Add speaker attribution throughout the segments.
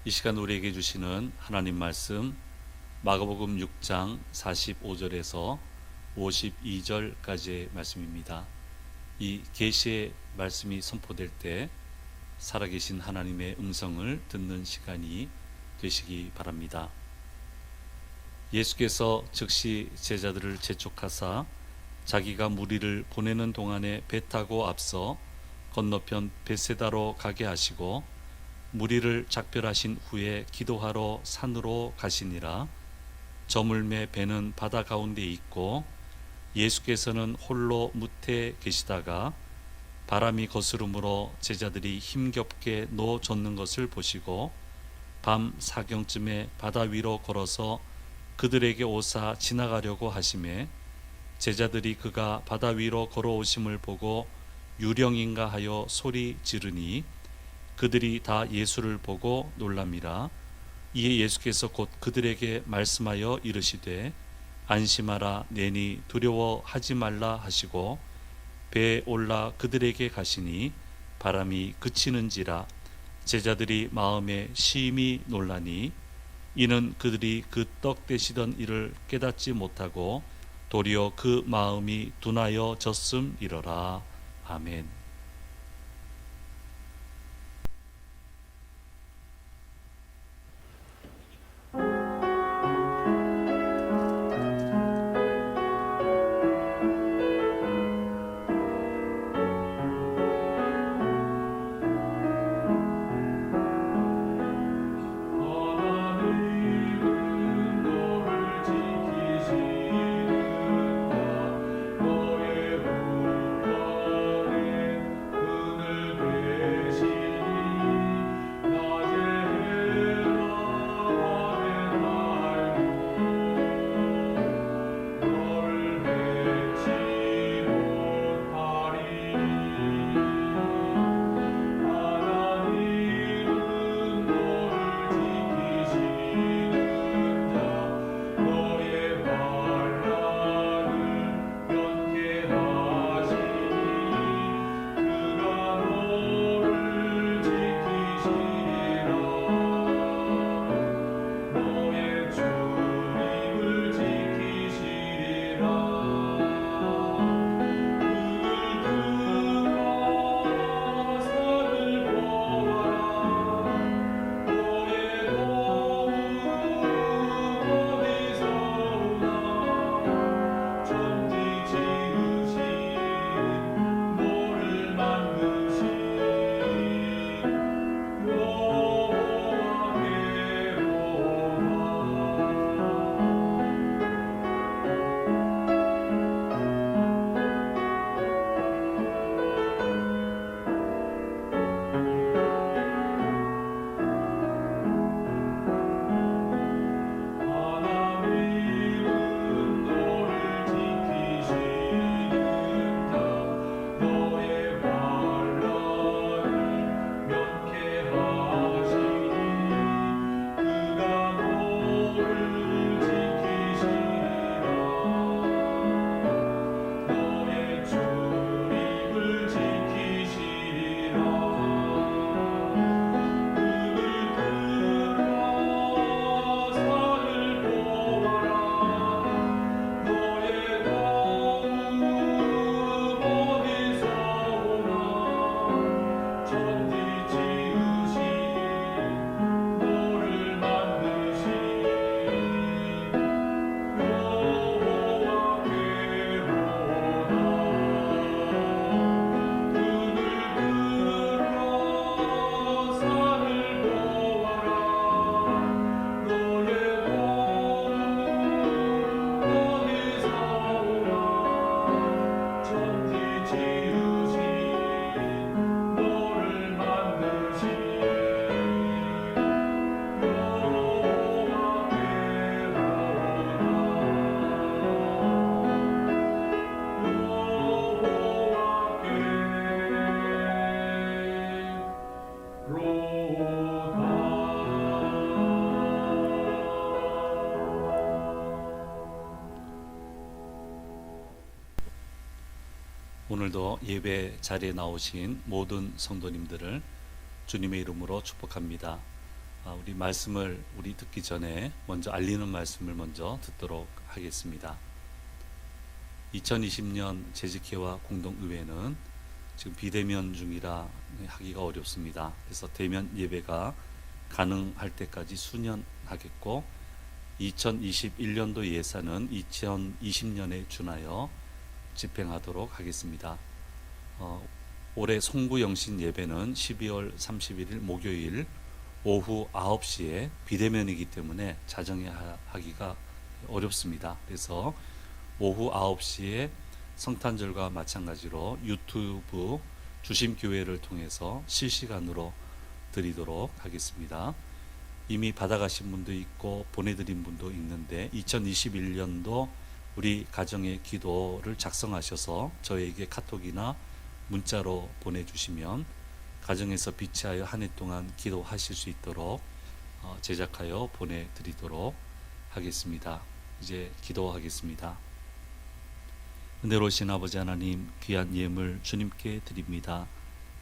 Speaker 1: 이 시간 우리에게 주시는 하나님 말씀 마가복음 6장 45절에서 52절까지의 말씀입니다. 이 계시의 말씀이 선포될 때 살아계신 하나님의 음성을 듣는 시간이 되시기 바랍니다. 예수께서 즉시 제자들을 재촉하사 자기가 무리를 보내는 동안에 배 타고 앞서 건너편 벳세다로 가게 하시고 무리를 작별하신 후에 기도하러 산으로 가시니라. 저물매 배는 바다 가운데 있고 예수께서는 홀로 무태에 계시다가 바람이 거스름으로 제자들이 힘겹게 놓아졌는 것을 보시고 밤 사경쯤에 바다 위로 걸어서 그들에게 오사 지나가려고 하시매 제자들이 그가 바다 위로 걸어오심을 보고 유령인가 하여 소리 지르니 그들이 다 예수를 보고 놀랍니다. 이에 예수께서 곧 그들에게 말씀하여 이르시되 안심하라, 내니 두려워하지 말라 하시고 배에 올라 그들에게 가시니 바람이 그치는지라. 제자들이 마음에 심히 놀라니 이는 그들이 그 떡 되시던 일을 깨닫지 못하고 도리어 그 마음이 둔하여 졌음이러라. 아멘. 오늘도 예배 자리에 나오신 모든 성도님들을 주님의 이름으로 축복합니다. 우리 말씀을 듣기 전에 먼저 알리는 말씀을 먼저 듣도록 하겠습니다. 2020년 재직회와 공동의회는 지금 비대면 중이라 하기가 어렵습니다. 그래서 대면 예배가 가능할 때까지 수년 하겠고 2021년도 예산은 2020년에 준하여 집행하도록 하겠습니다. 올해 송구영신 예배는 12월 31일 목요일 오후 9시에 비대면이기 때문에 자정에 하기가 어렵습니다. 그래서 오후 9시에 성탄절과 마찬가지로 유튜브 주심교회를 통해서 실시간으로 드리도록 하겠습니다. 이미 받아가신 분도 있고 보내드린 분도 있는데 2021년도 우리 가정의 기도를 작성하셔서 저에게 카톡이나 문자로 보내주시면 가정에서 비치하여 한 해 동안 기도하실 수 있도록 제작하여 보내드리도록 하겠습니다. 이제 기도하겠습니다. 은혜로우신 아버지 하나님, 귀한 예물 주님께 드립니다.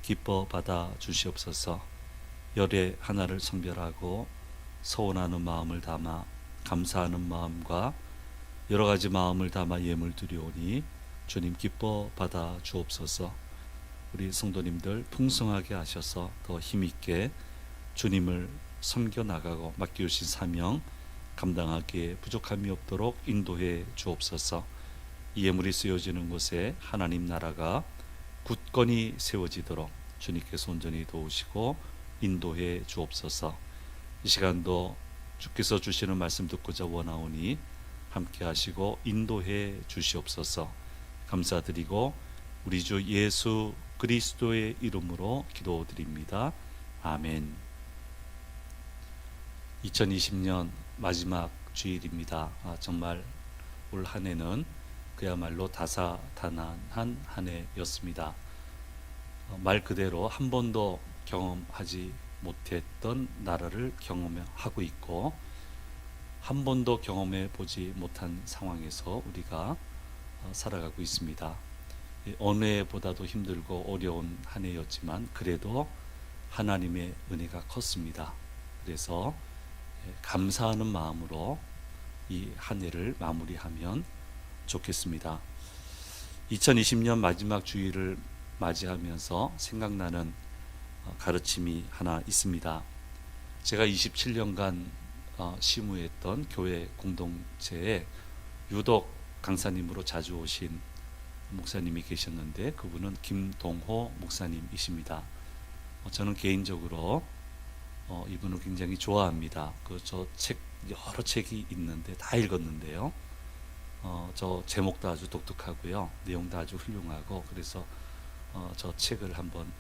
Speaker 1: 기뻐 받아 주시옵소서. 열의 하나를 성별하고 서운하는 마음을 담아 감사하는 마음과 여러 가지 마음을 담아 예물 드리오니 주님 기뻐 받아 주옵소서. 우리 성도님들 풍성하게 하셔서 더 힘있게 주님을 섬겨 나가고 맡겨주신 사명 감당하기에 부족함이 없도록 인도해 주옵소서. 이 예물이 쓰여지는 곳에 하나님 나라가 굳건히 세워지도록 주님께서 온전히 도우시고 인도해 주옵소서. 이 시간도 주께서 주시는 말씀 듣고자 원하오니 함께 하시고 인도해 주시옵소서. 감사드리고 우리 주 예수 그리스도의 이름으로 기도드립니다. 아멘. 2020년 마지막 주일입니다. 정말 올 한 해는 그야말로 다사다난한 한 해였습니다. 말 그대로 한 번도 경험하지 못했던 나라를 경험하고 있고 한 번도 경험해 보지 못한 상황에서 우리가 살아가고 있습니다. 어느 해보다도 힘들고 어려운 한 해였지만 그래도 하나님의 은혜가 컸습니다. 그래서 감사하는 마음으로 이 한 해를 마무리하면 좋겠습니다. 2020년 마지막 주일을 맞이하면서 생각나는 가르침이 하나 있습니다. 제가 27년간 시무했던 교회 공동체에 유독 강사님으로 자주 오신 목사님이 계셨는데 그분은 김동호 목사님이십니다. 저는 개인적으로 이분을 굉장히 좋아합니다. 저 책 여러 책이 있는데 다 읽었는데요. 저 제목도 아주 독특하고요. 내용도 아주 훌륭하고 그래서 저 책을 한번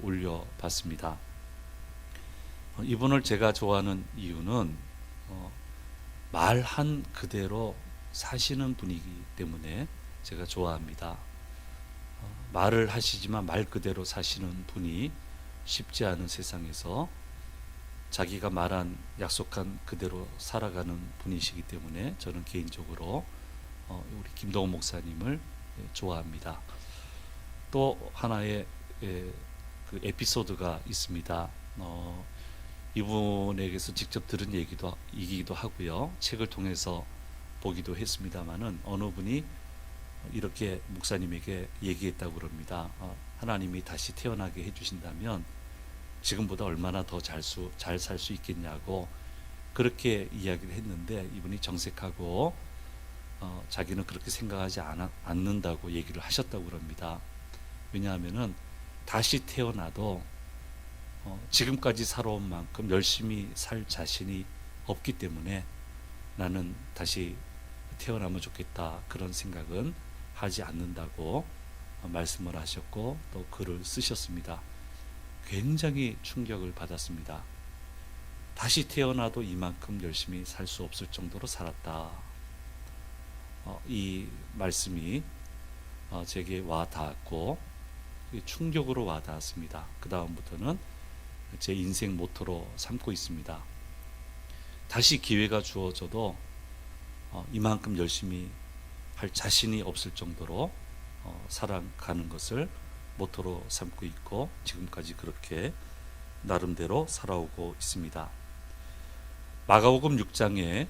Speaker 1: 올려봤습니다. 이분을 제가 좋아하는 이유는 말한 그대로 사시는 분이기 때문에 제가 좋아합니다. 말을 하시지만 말 그대로 사시는 분이 쉽지 않은 세상에서 자기가 말한 약속한 그대로 살아가는 분이시기 때문에 저는 개인적으로 우리 김동호 목사님을 좋아합니다. 또 하나의 그 에피소드가 있습니다. 이분에게서 직접 들은 얘기이기도 하고요. 책을 통해서 보기도 했습니다마는 어느 분이 이렇게 목사님에게 얘기했다고 그럽니다. 하나님이 다시 태어나게 해주신다면 지금보다 얼마나 더 잘 살 수 있겠냐고 그렇게 이야기를 했는데 이분이 정색하고 자기는 그렇게 생각하지 않는다고 얘기를 하셨다고 그럽니다. 왜냐하면은 다시 태어나도 지금까지 살아온 만큼 열심히 살 자신이 없기 때문에 나는 다시 태어나면 좋겠다 그런 생각은 하지 않는다고 말씀을 하셨고 또 글을 쓰셨습니다. 굉장히 충격을 받았습니다. 다시 태어나도 이만큼 열심히 살 수 없을 정도로 살았다. 이 말씀이 제게 와 닿았고 충격으로 와 닿았습니다. 그 다음부터는 제 인생 모토로 삼고 있습니다. 다시 기회가 주어져도 이만큼 열심히 할 자신이 없을 정도로 살아가는 것을 모토로 삼고 있고 지금까지 그렇게 나름대로 살아오고 있습니다. 마가복음 6장에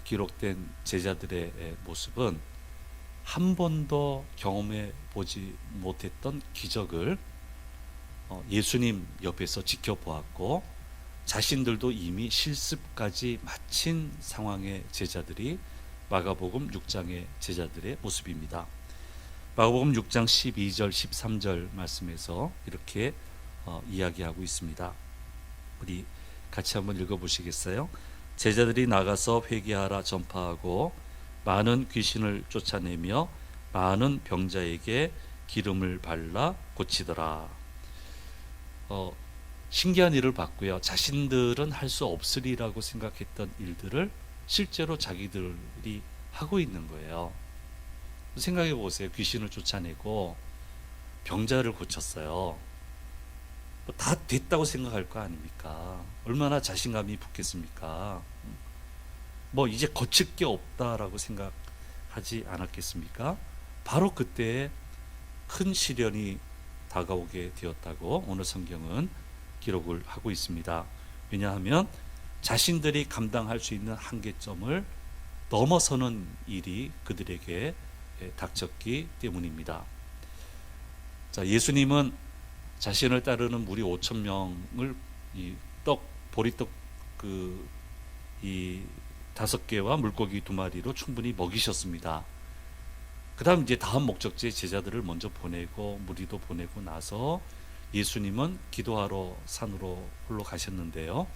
Speaker 1: 기록된 제자들의 모습은 한 번도 경험해 보지 못했던 기적을 예수님 옆에서 지켜보았고, 자신들도 이미 실습까지 마친 상황의 제자들이 마가복음 6장의 제자들의 모습입니다. 마가복음 6장 12절 13절 말씀에서 이렇게 이야기하고 있습니다. 우리 같이 한번 읽어보시겠어요? 제자들이 나가서 회개하라 전파하고 많은 귀신을 쫓아내며 많은 병자에게 기름을 발라 고치더라. 신기한 일을 봤고요. 자신들은 할 수 없으리라고 생각했던 일들을 실제로 자기들이 하고 있는 거예요. 생각해 보세요. 귀신을 쫓아내고 병자를 고쳤어요. 다 됐다고 생각할 거 아닙니까? 얼마나 자신감이 붙겠습니까? 이제 거칠 게 없다라고 생각하지 않았겠습니까? 바로 그때 큰 시련이 다가오게 되었다고 오늘 성경은 기록을 하고 있습니다. 왜냐하면 자신들이 감당할 수 있는 한계점을 넘어서는 일이 그들에게 닥쳤기 때문입니다. 자, 예수님은 자신을 따르는 무리 5천 명을 이 보리떡 이 5개와 물고기 2마리로 충분히 먹이셨습니다. 그다음 이제 다음 목적지에 제자들을 먼저 보내고 무리도 보내고 나서 예수님은 기도하러 산으로 홀로 가셨는데요.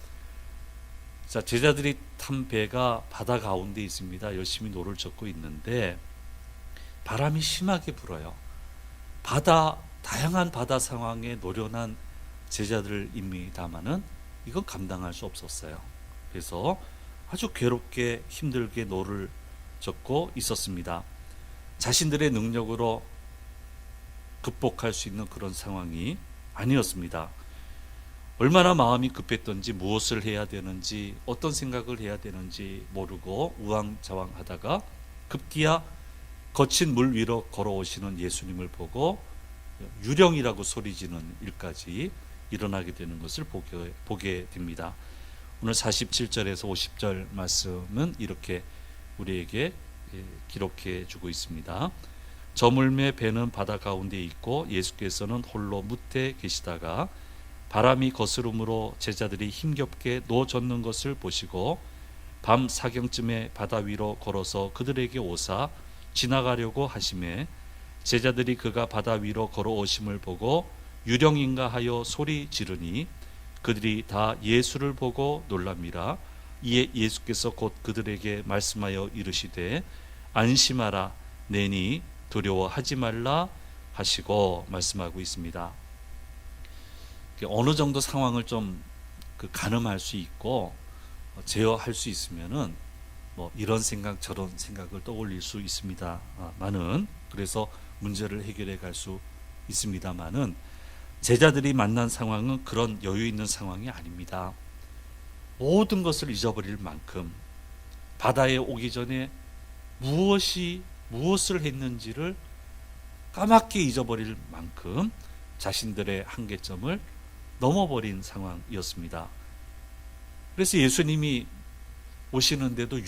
Speaker 1: 자, 제자들이 탄 배가 바다 가운데 있습니다. 열심히 노를 젓고 있는데 바람이 심하게 불어요. 다양한 바다 상황에 노련한 제자들입니다마는 이건 감당할 수 없었어요. 그래서 아주 괴롭게 힘들게 노를 젓고 있었습니다. 자신들의 능력으로 극복할 수 있는 그런 상황이 아니었습니다. 얼마나 마음이 급했던지, 무엇을 해야 되는지, 어떤 생각을 해야 되는지 모르고 우왕좌왕하다가 급기야 거친 물 위로 걸어오시는 예수님을 보고 유령이라고 소리지는 일까지 일어나게 되는 것을 보게 됩니다. 오늘 47절에서 50절 말씀은 이렇게 우리에게 기록해 주고 있습니다. 저물매 배는 바다 가운데 있고 예수께서는 홀로 무태 계시다가 바람이 거스름으로 제자들이 힘겹게 놓아졌는 것을 보시고 밤 사경쯤에 바다 위로 걸어서 그들에게 오사 지나가려고 하심에 제자들이 그가 바다 위로 걸어오심을 보고 유령인가 하여 소리 지르니 그들이 다 예수를 보고 놀랍니다. 이에 예수께서 곧 그들에게 말씀하여 이르시되 안심하라 내니 두려워하지 말라 하시고 말씀하고 있습니다. 어느 정도 상황을 좀 가늠할 수 있고 제어할 수 있으면은 이런 생각 저런 생각을 떠올릴 수 있습니다만은, 그래서 문제를 해결해 갈 수 있습니다만은 제자들이 만난 상황은 그런 여유 있는 상황이 아닙니다. 모든 것을 잊어버릴 만큼 바다에 오기 전에 무엇을 했는지를 까맣게 잊어버릴 만큼 자신들의 한계점을 넘어버린 상황이었습니다. 그래서 예수님이 오시는데도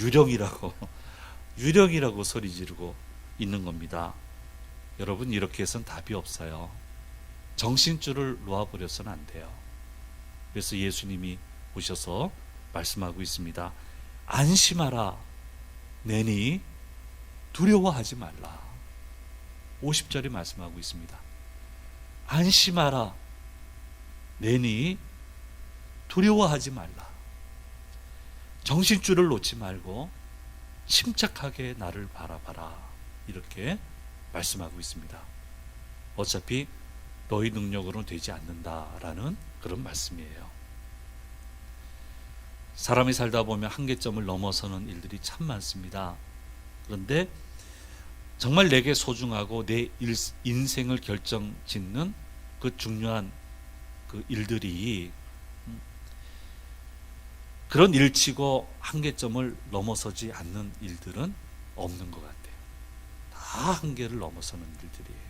Speaker 1: 유령이라고 소리 지르고 있는 겁니다. 여러분, 이렇게 해서는 답이 없어요. 정신줄을 놓아버려서는 안 돼요. 그래서 예수님이 오셔서 말씀하고 있습니다. 안심하라 내니 두려워하지 말라. 50절에 말씀하고 있습니다. 안심하라 내니 두려워하지 말라. 정신줄을 놓지 말고 침착하게 나를 바라봐라. 이렇게 말씀하고 있습니다. 어차피 너희 능력으로는 되지 않는다라는 그런 말씀이에요. 사람이 살다 보면 한계점을 넘어서는 일들이 참 많습니다. 그런데 정말 내게 소중하고 내 인생을 결정짓는 그 중요한 그 일들이 그런 일치고 한계점을 넘어서지 않는 일들은 없는 것 같아요. 다 한계를 넘어서는 일들이에요.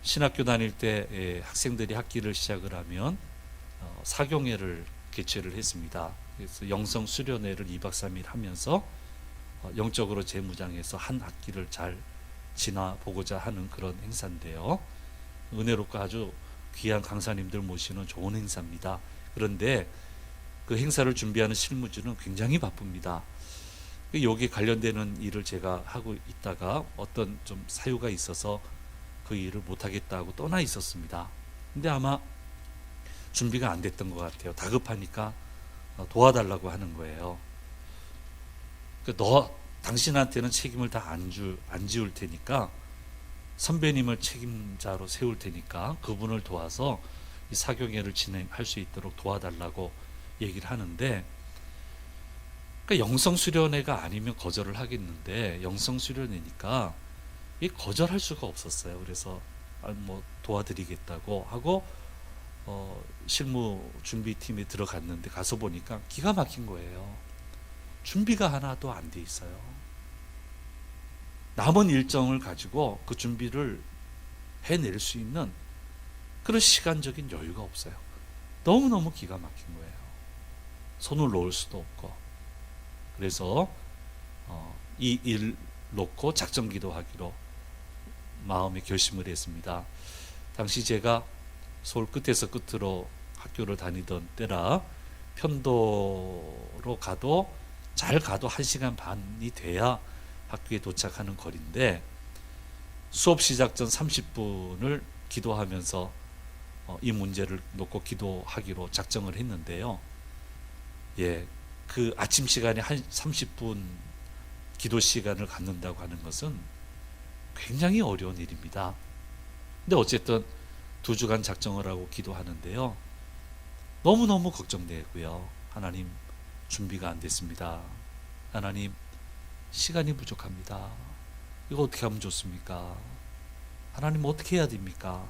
Speaker 1: 신학교 다닐 때 학생들이 학기를 시작을 하면 사경회를 개최를 했습니다. 그래서 영성 수련회를 2박 3일 하면서 영적으로 재무장해서 한 학기를 잘 지나보고자 하는 그런 행사인데요. 은혜롭고 아주 귀한 강사님들 모시는 좋은 행사입니다. 그런데 그 행사를 준비하는 실무진은 굉장히 바쁩니다. 여기에 관련되는 일을 제가 하고 있다가 어떤 좀 사유가 있어서 그 일을 못하겠다고 떠나 있었습니다. 근데 아마 준비가 안 됐던 것 같아요. 다급하니까 도와달라고 하는 거예요. 너 당신한테는 책임을 다 안 지울 테니까 선배님을 책임자로 세울 테니까 그분을 도와서 이 사경회를 진행할 수 있도록 도와달라고 얘기를 하는데, 그러니까 영성수련회가 아니면 거절을 하겠는데 영성수련회니까 거절할 수가 없었어요. 그래서 뭐 도와드리겠다고 하고 실무 준비팀에 들어갔는데 가서 보니까 기가 막힌 거예요. 준비가 하나도 안 돼 있어요. 남은 일정을 가지고 그 준비를 해낼 수 있는 그런 시간적인 여유가 없어요. 너무너무 기가 막힌 거예요. 손을 놓을 수도 없고. 그래서 이 일 놓고 작전 기도하기로 마음의 결심을 했습니다. 당시 제가 서울 끝에서 끝으로 학교를 다니던 때라 편도로 가도 잘 가도 1시간 반이 돼야 학교에 도착하는 거리인데, 수업 시작 전 30분을 기도하면서 이 문제를 놓고 기도하기로 작정을 했는데요. 그 아침 시간에 한 30분 기도 시간을 갖는다고 하는 것은 굉장히 어려운 일입니다. 근데 어쨌든 2주간 작정을 하고 기도하는데요. 너무너무 걱정되고요. 하나님, 준비가 안 됐습니다. 하나님, 시간이 부족합니다. 이거 어떻게 하면 좋습니까? 하나님, 어떻게 해야 됩니까?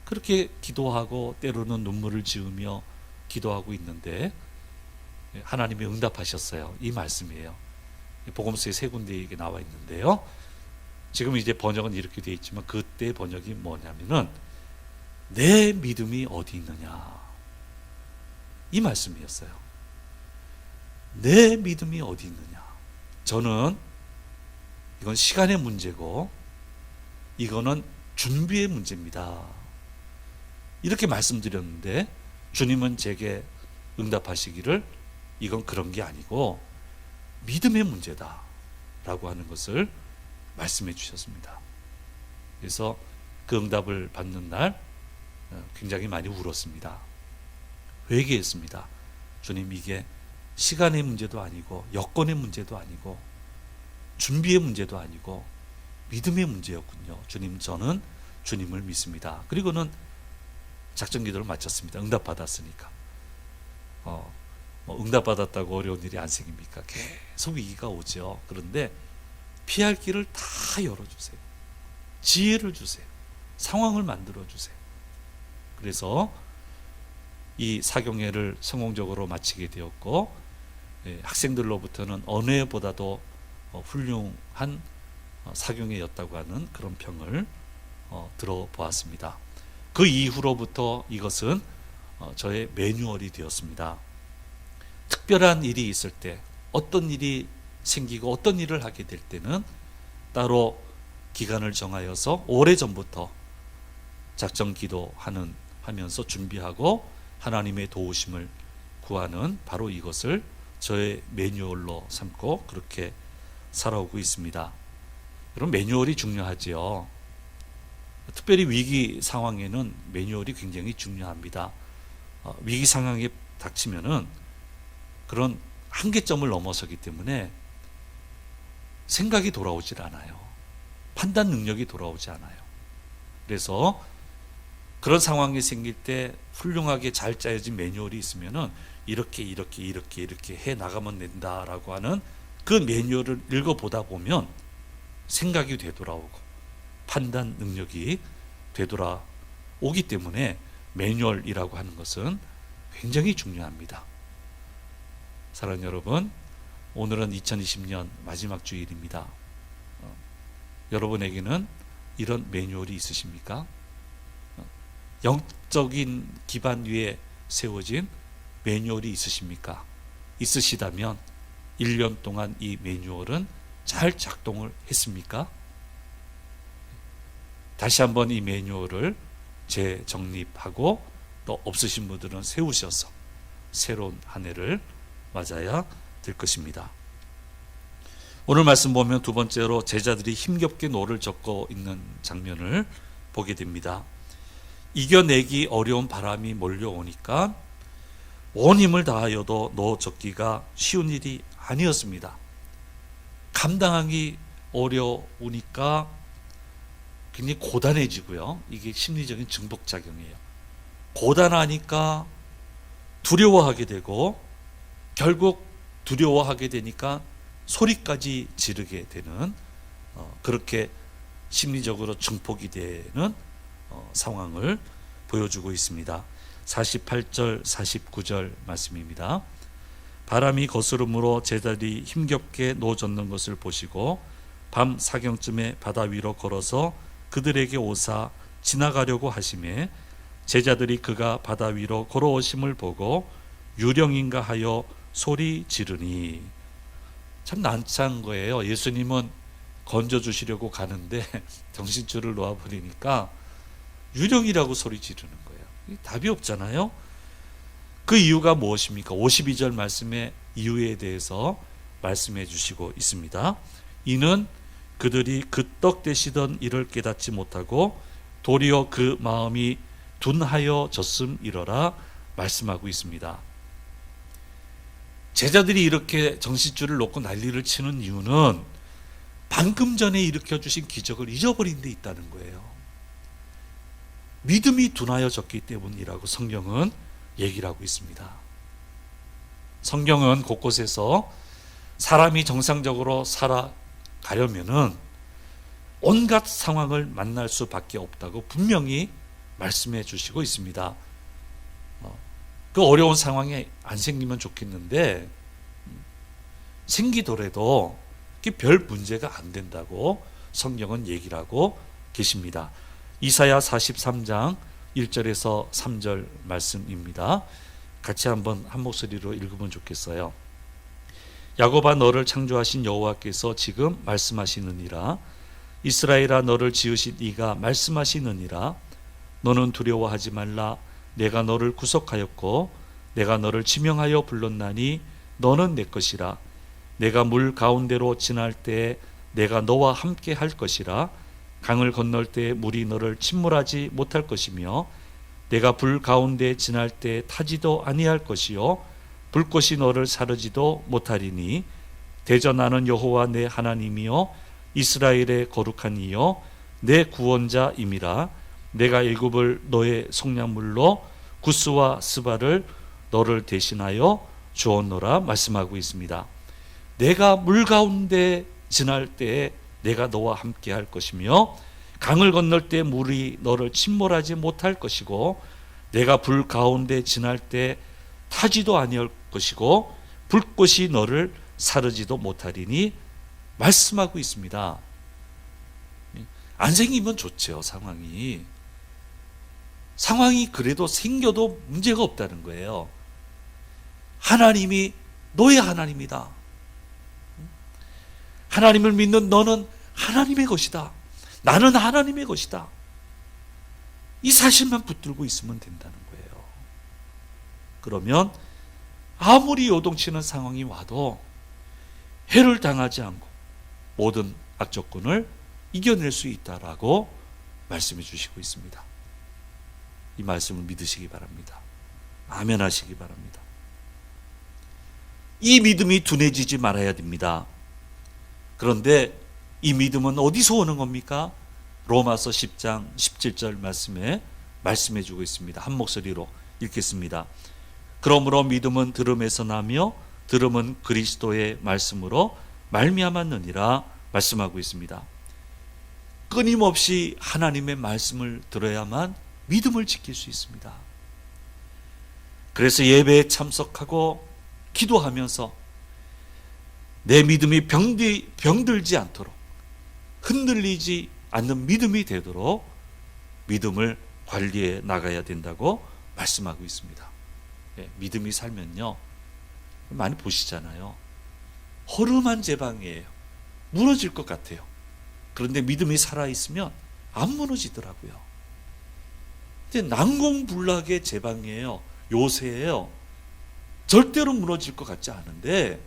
Speaker 1: 그렇게 기도하고 때로는 눈물을 지으며 기도하고 있는데 하나님이 응답하셨어요. 이 말씀이에요. 복음서에 3군데 나와 있는데요. 지금 이제 번역은 이렇게 되어 있지만 그때 번역이 뭐냐면은 내 믿음이 어디 있느냐, 이 말씀이었어요. 내 믿음이 어디 있느냐. 저는 이건 시간의 문제고 이거는 준비의 문제입니다. 이렇게 말씀드렸는데 주님은 제게 응답하시기를 이건 그런 게 아니고 믿음의 문제다 라고 하는 것을 말씀해 주셨습니다. 그래서 그 응답을 받는 날 굉장히 많이 울었습니다. 회개했습니다. 주님, 이게 시간의 문제도 아니고 여건의 문제도 아니고 준비의 문제도 아니고 믿음의 문제였군요. 주님, 저는 주님을 믿습니다. 그리고는 작전 기도를 마쳤습니다. 응답받았으니까. 응답받았다고 어려운 일이 안 생깁니까? 계속 위기가 오죠. 그런데 피할 길을 다 열어주세요. 지혜를 주세요. 상황을 만들어주세요. 그래서 이 사경회를 성공적으로 마치게 되었고, 학생들로부터는 어느 해보다도 훌륭한 사경회였다고 하는 그런 평을 들어보았습니다. 그 이후로부터 이것은 저의 매뉴얼이 되었습니다. 특별한 일이 있을 때, 어떤 일이 생기고 어떤 일을 하게 될 때는 따로 기간을 정하여서 오래전부터 작전 기도하면서 준비하고 하나님의 도우심을 구하는 바로 이것을 저의 매뉴얼로 삼고 그렇게 살아오고 있습니다. 그럼 매뉴얼이 중요하지요. 특별히 위기 상황에는 매뉴얼이 굉장히 중요합니다. 위기 상황에 닥치면은 그런 한계점을 넘어서기 때문에 생각이 돌아오질 않아요. 판단 능력이 돌아오지 않아요. 그래서 그런 상황이 생길 때 훌륭하게 잘 짜여진 매뉴얼이 있으면은 이렇게 해 나가면 된다라고 하는 그 매뉴얼을 읽어보다 보면 생각이 되돌아오고 판단 능력이 되돌아오기 때문에 매뉴얼이라고 하는 것은 굉장히 중요합니다. 사랑하는 여러분, 오늘은 2020년 마지막 주일입니다. 여러분에게는 이런 매뉴얼이 있으십니까? 영적인 기반 위에 세워진 매뉴얼이 있으십니까? 있으시다면 1년 동안 이 매뉴얼은 잘 작동을 했습니까? 다시 한번 이 매뉴얼을 재정립하고 또 없으신 분들은 세우셔서 새로운 한 해를 맞아야 될 것입니다. 오늘 말씀 보면 두 번째로 제자들이 힘겹게 노를 젓고 있는 장면을 보게 됩니다. 이겨내기 어려운 바람이 몰려오니까 온 힘을 다하여도 노 젓기가 쉬운 일이 아니었습니다. 감당하기 어려우니까 굉장히 고단해지고요. 이게 심리적인 증폭작용이에요. 고단하니까 두려워하게 되고 결국 두려워하게 되니까 소리까지 지르게 되는 그렇게 심리적으로 증폭이 되는 상황을 보여주고 있습니다. 48절 49절 말씀입니다. 바람이 거스름으로 제자들이 힘겹게 노 젓는 것을 보시고 밤 사경쯤에 바다 위로 걸어서 그들에게 오사 지나가려고 하심에 제자들이 그가 바다 위로 걸어오심을 보고 유령인가 하여 소리 지르니. 참 난처한 거예요. 예수님은 건져주시려고 가는데 정신줄을 놓아버리니까 유령이라고 소리 지르는 거예요. 답이 없잖아요. 그 이유가 무엇입니까? 52절 말씀의 이유에 대해서 말씀해 주시고 있습니다. 이는 그들이 그 떡 되시던 이를 깨닫지 못하고 도리어 그 마음이 둔하여 졌음이러라 말씀하고 있습니다. 제자들이 이렇게 정신줄을 놓고 난리를 치는 이유는 방금 전에 일으켜주신 기적을 잊어버린 데 있다는 거예요. 믿음이 둔하여졌기 때문이라고 성경은 얘기를 하고 있습니다. 성경은 곳곳에서 사람이 정상적으로 살아가려면은 온갖 상황을 만날 수밖에 없다고 분명히 말씀해 주시고 있습니다. 그 어려운 상황이 안 생기면 좋겠는데 생기더라도 별 문제가 안 된다고 성경은 얘기를 하고 계십니다. 이사야 43장 1절에서 3절 말씀입니다. 같이 한번 한 목소리로 읽으면 좋겠어요. 야곱아 너를 창조하신 여호와께서 지금 말씀하시느니라. 이스라엘아 너를 지으신 이가 말씀하시느니라. 너는 두려워하지 말라. 내가 너를 구속하였고 내가 너를 지명하여 불렀나니 너는 내 것이라. 내가 물 가운데로 지날 때에 내가 너와 함께 할 것이라. 강을 건널 때에 물이 너를 침몰하지 못할 것이며 내가 불 가운데 지날 때에 타지도 아니할 것이요 불꽃이 너를 사르지도 못하리니 대저 나는 여호와 내 하나님이요 이스라엘의 거룩한 이요 내 구원자임이라. 내가 애굽을 너의 속량물로 구스와 스바를 너를 대신하여 주었노라 말씀하고 있습니다. 내가 물 가운데 지날 때에 내가 너와 함께 할 것이며 강을 건널 때 물이 너를 침몰하지 못할 것이고 내가 불 가운데 지날 때 타지도 아니할 것이고 불꽃이 너를 사르지도 못하리니 말씀하고 있습니다. 안 생기면 좋죠. 상황이 그래도 생겨도 문제가 없다는 거예요. 하나님이 너의 하나님이다. 하나님을 믿는 너는 하나님의 것이다. 나는 하나님의 것이다. 이 사실만 붙들고 있으면 된다는 거예요. 그러면 아무리 요동치는 상황이 와도 해를 당하지 않고 모든 악조건을 이겨낼 수 있다라고 말씀해 주시고 있습니다. 이 말씀을 믿으시기 바랍니다. 아멘 하시기 바랍니다. 이 믿음이 둔해지지 말아야 됩니다. 그런데 이 믿음은 어디서 오는 겁니까? 로마서 10장 17절 말씀해 주고 있습니다. 한 목소리로 읽겠습니다. 그러므로 믿음은 들음에서 나며 들음은 그리스도의 말씀으로 말미암았느니라 말씀하고 있습니다. 끊임없이 하나님의 말씀을 들어야만 믿음을 지킬 수 있습니다. 그래서 예배에 참석하고 기도하면서 내 믿음이 병들지 않도록 흔들리지 않는 믿음이 되도록 믿음을 관리해 나가야 된다고 말씀하고 있습니다. 믿음이 살면요, 많이 보시잖아요. 허름한 제방이에요. 무너질 것 같아요. 그런데 믿음이 살아있으면 안 무너지더라고요. 근데 난공불락의 제방이에요. 요새예요. 절대로 무너질 것 같지 않은데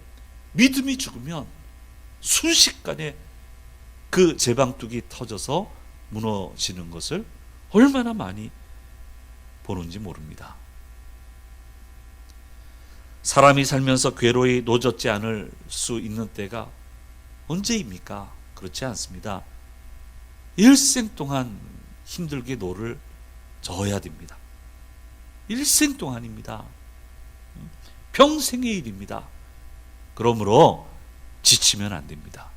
Speaker 1: 믿음이 죽으면 순식간에 그 제방뚝이 터져서 무너지는 것을 얼마나 많이 보는지 모릅니다. 사람이 살면서 괴로이 노젓지 않을 수 있는 때가 언제입니까? 그렇지 않습니다. 일생 동안 힘들게 노를 저어야 됩니다. 일생 동안입니다. 평생의 일입니다. 그러므로 지치면 안 됩니다.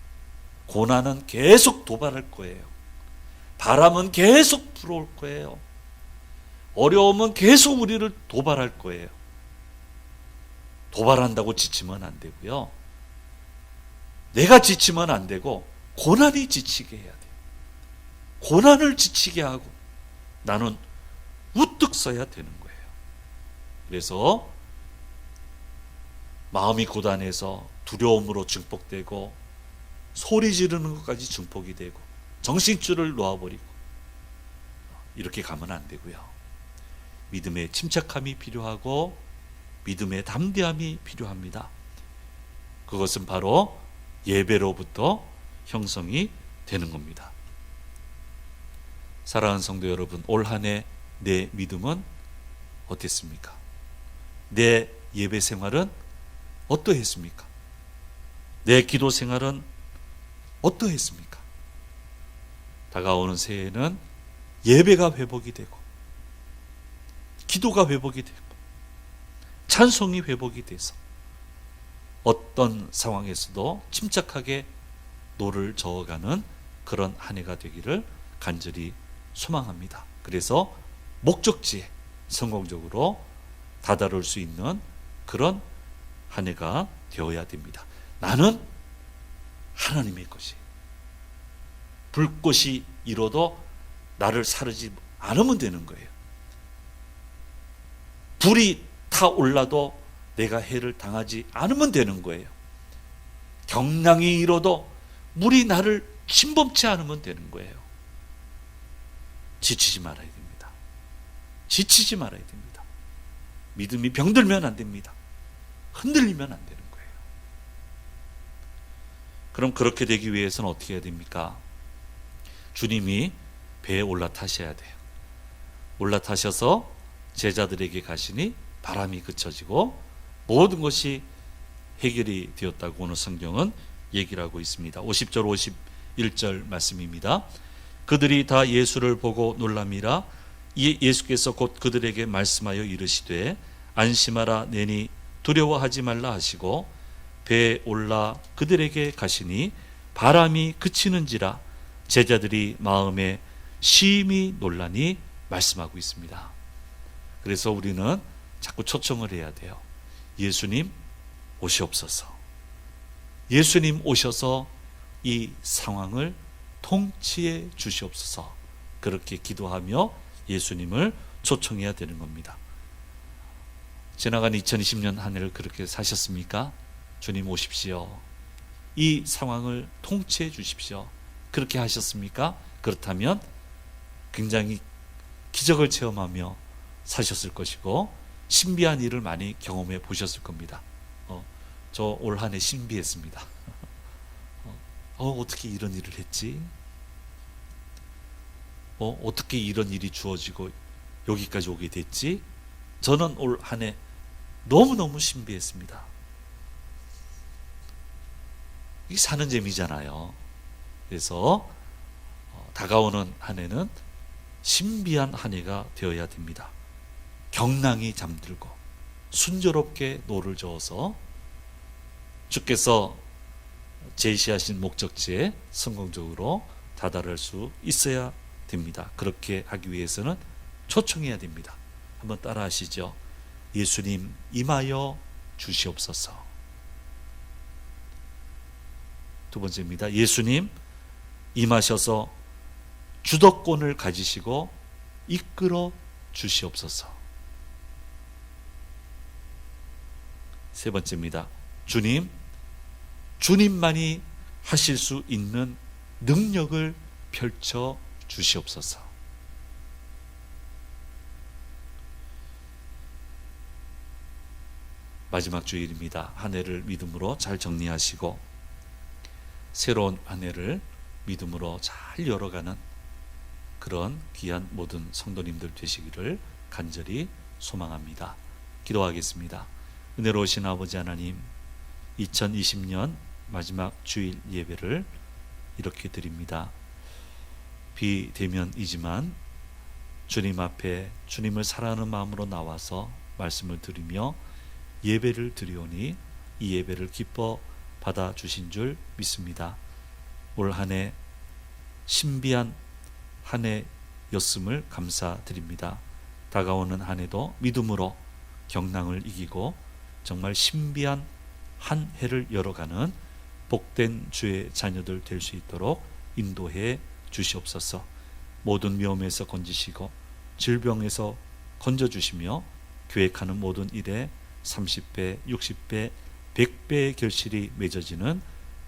Speaker 1: 고난은 계속 도발할 거예요. 바람은 계속 불어올 거예요. 어려움은 계속 우리를 도발할 거예요. 도발한다고 지치면 안 되고요. 내가 지치면 안 되고 고난이 지치게 해야 돼요. 고난을 지치게 하고 나는 우뚝 서야 되는 거예요. 그래서 마음이 고단해서 두려움으로 증폭되고 소리 지르는 것까지 증폭이 되고 정신줄을 놓아버리고 이렇게 가면 안 되고요. 믿음의 침착함이 필요하고 믿음의 담대함이 필요합니다. 그것은 바로 예배로부터 형성이 되는 겁니다. 사랑하는 성도 여러분, 올 한 해 내 믿음은 어땠습니까? 내 예배 생활은 어떠했습니까? 내 기도 생활은 어떠했습니까? 다가오는 새해에는 예배가 회복이 되고 기도가 회복이 되고 찬송이 회복이 돼서 어떤 상황에서도 침착하게 노를 저어가는 그런 한 해가 되기를 간절히 소망합니다. 그래서 목적지에 성공적으로 다다를 수 있는 그런 한 해가 되어야 됩니다. 나는 하나님의 것이 불꽃이 일어도 나를 사르지 않으면 되는 거예요. 불이 타올라도 내가 해를 당하지 않으면 되는 거예요. 경랑이 일어도 물이 나를 침범치 않으면 되는 거예요. 지치지 말아야 됩니다. 지치지 말아야 됩니다. 믿음이 병들면 안 됩니다. 흔들리면 안 되는 거예요. 그럼 그렇게 되기 위해서는 어떻게 해야 됩니까? 주님이 배에 올라타셔야 돼요. 올라타셔서 제자들에게 가시니 바람이 그쳐지고 모든 것이 해결이 되었다고 오늘 성경은 얘기를 하고 있습니다. 50절 51절 말씀입니다. 그들이 다 예수를 보고 놀람이라. 예수께서 곧 그들에게 말씀하여 이르시되 안심하라 내니 두려워하지 말라 하시고 배에 올라 그들에게 가시니 바람이 그치는지라 제자들이 마음에 심히 놀라니 말씀하고 있습니다. 그래서 우리는 자꾸 초청을 해야 돼요. 예수님 오시옵소서. 예수님 오셔서 이 상황을 통치해 주시옵소서. 그렇게 기도하며 예수님을 초청해야 되는 겁니다. 지나간 2020년 한 해를 그렇게 사셨습니까? 주님 오십시오. 이 상황을 통치해 주십시오. 그렇게 하셨습니까? 그렇다면 굉장히 기적을 체험하며 사셨을 것이고 신비한 일을 많이 경험해 보셨을 겁니다. 저 올 한 해 신비했습니다. 어떻게 이런 일을 했지? 어떻게 이런 일이 주어지고 여기까지 오게 됐지? 저는 올 한 해 너무너무 신비했습니다. 이게 사는 재미잖아요. 그래서 다가오는 한 해는 신비한 한 해가 되어야 됩니다. 경랑이 잠들고 순조롭게 노를 저어서 주께서 제시하신 목적지에 성공적으로 다다를 수 있어야 됩니다. 그렇게 하기 위해서는 초청해야 됩니다. 한번 따라 하시죠. 예수님 임하여 주시옵소서. 두 번째입니다. 예수님 임하셔서 주도권을 가지시고 이끌어 주시옵소서. 세 번째입니다. 주님, 주님만이 하실 수 있는 능력을 펼쳐 주시옵소서. 마지막 주일입니다. 한 해를 믿음으로 잘 정리하시고 새로운 한 해를 믿음으로 잘 열어가는 그런 귀한 모든 성도님들 되시기를 간절히 소망합니다. 기도하겠습니다. 은혜로우신 아버지 하나님, 2020년 마지막 주일 예배를 이렇게 드립니다. 비대면이지만 주님 앞에 주님을 사랑하는 마음으로 나와서 말씀을 드리며 예배를 드리오니 이 예배를 기뻐 받아주신 줄 믿습니다. 올 한 해 신비한 한 해였음을 감사드립니다. 다가오는 한 해도 믿음으로 경랑을 이기고 정말 신비한 한 해를 열어가는 복된 주의 자녀들 될 수 있도록 인도해 주시옵소서. 모든 위험에서 건지시고 질병에서 건져주시며 계획하는 모든 일에 30배, 60배, 100배의 결실이 맺어지는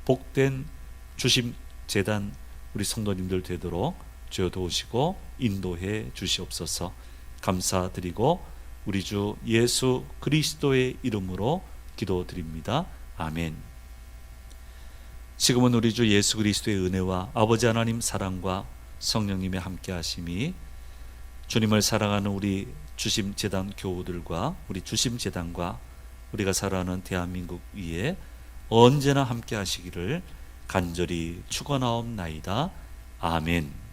Speaker 1: 복된 주심재단 우리 성도님들 되도록 주여 도우시고 인도해 주시옵소서. 감사드리고 우리 주 예수 그리스도의 이름으로 기도드립니다. 아멘. 지금은 우리 주 예수 그리스도의 은혜와 아버지 하나님 사랑과 성령님의 함께 하심이 주님을 사랑하는 우리 주심재단 교우들과 우리 주심재단과 우리가 살아가는 대한민국 위에 언제나 함께 하시기를 간절히 축원하옵나이다. 아멘.